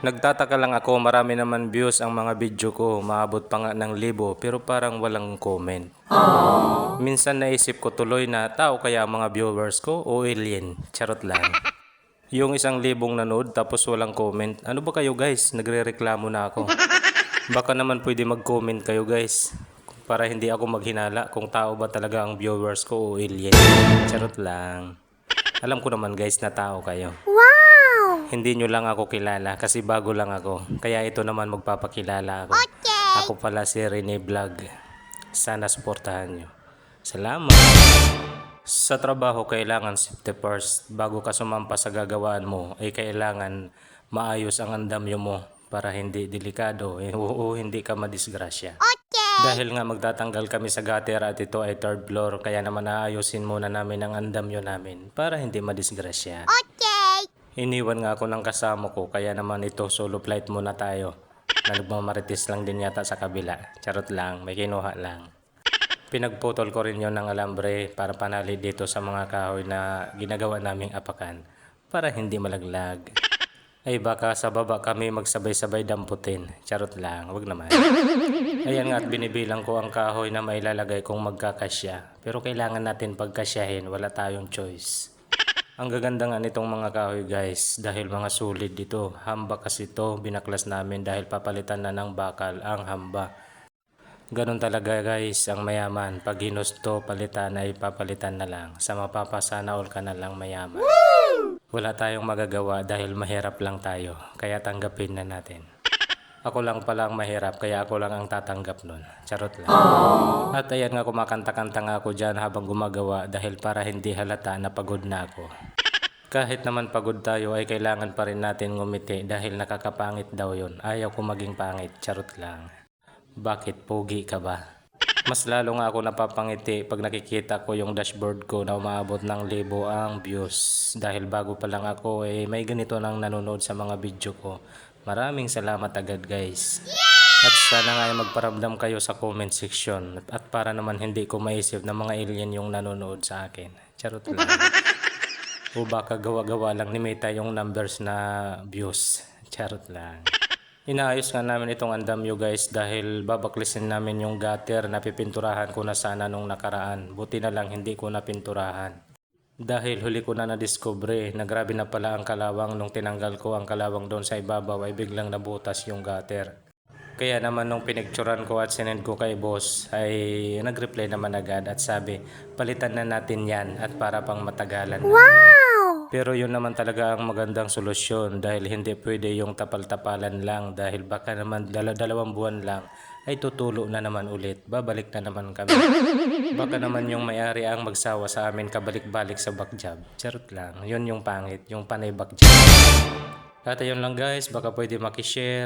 Nagtataka lang ako, marami naman views ang mga video ko, maabot pa nga ng 1,000 pero parang walang comment. Minsan naisip ko tuloy na tao kaya ang mga viewers ko o alien, charot lang. Yung 1,000 nanood tapos walang comment, ano ba kayo guys, nagre-reklamo na ako. Baka naman pwede mag-comment kayo guys, para hindi ako maghinala kung tao ba talaga ang viewers ko o alien, charot lang. Alam ko naman guys na tao kayo. Hindi nyo lang ako kilala kasi bago lang ako. Kaya ito naman magpapakilala ako. Ako pala si Rene Vlog. Sana suportahan nyo. Salamat! Sa trabaho kailangan safety first. Bago ka sumampa sa gagawaan mo ay kailangan maayos ang andamyo mo para hindi delikado o hindi ka madisgrasya. Dahil nga magtatanggal kami sa gutter at ito ay 3rd floor kaya naman aayusin muna namin ang andamyo namin para hindi madisgrasya. Iniwan nga ako ng kasama ko kaya naman ito solo flight muna tayo. Na nagmamarites lang din yata sa kabila. Charot lang, may kinuha lang. Pinagputol ko rin yon ng alambre para panali dito sa mga kahoy na ginagawa naming apakan para hindi malaglag. Ay baka sa baba kami magsabay-sabay damputin. Charot lang, wag naman. Ayan nga at binibilang ko ang kahoy na mailalagay kung magkakasya. Pero kailangan natin pagkasyahin, wala tayong choice. Ang gaganda nga nitong mga kahoy guys dahil mga solid dito. Hamba kasi ito, binaklas namin dahil papalitan na ng bakal ang hamba. Ganon talaga guys ang mayaman. Pag ginusto palitan ay papalitan na lang. Sa mapapasana all ka na lang mayaman. Wala tayong magagawa dahil mahirap lang tayo. Kaya tanggapin na natin. Ako lang pala ang mahirap kaya ako lang ang tatanggap nun. Charot lang. At ayan nga kumakanta-kanta nga ako dyan habang gumagawa dahil para hindi halata na pagod na ako. Kahit naman pagod tayo ay kailangan pa rin natin ngumiti dahil nakakapangit daw yun. Ayaw ko maging pangit. Charot lang. Bakit? Pogi ka ba? Mas lalo nga ako napapangiti pag nakikita ko yung dashboard ko na umaabot ng 1,000 ang views. Dahil bago pa lang ako may ganito nang nanonood sa mga video ko. Maraming salamat agad guys. At sana nga ay magparamdam kayo sa comment section. At para naman hindi ko maisip na mga alien yung nanonood sa akin. Charot lang. O baka gawa-gawa lang ni Meta yung numbers na views. Charot lang. Inaayos nga namin itong andamyo guys dahil babaklisin namin yung gutter na pipinturahan ko na sana nung nakaraan. Buti na lang hindi ko napinturahan. Dahil huli ko na nadiskubre na grabe na pala ang kalawang nung tinanggal ko ang kalawang doon sa ibabaw ay biglang nabutas yung gutter. Kaya naman nung pinicturan ko at sinend ko kay boss ay nag-reply naman agad at sabi palitan na natin yan at para pang matagalan na. Pero yun naman talaga ang magandang solusyon dahil hindi pwede yung tapal-tapalan lang dahil baka naman 2 buwan lang ay tutulo na naman ulit. Babalik na naman kami. Baka naman yung may-ari ang magsawa sa amin kabalik-balik sa backjob. Charot lang. Yun yung pangit. Yung panay backjob. At ayun lang guys. Baka pwede makishare.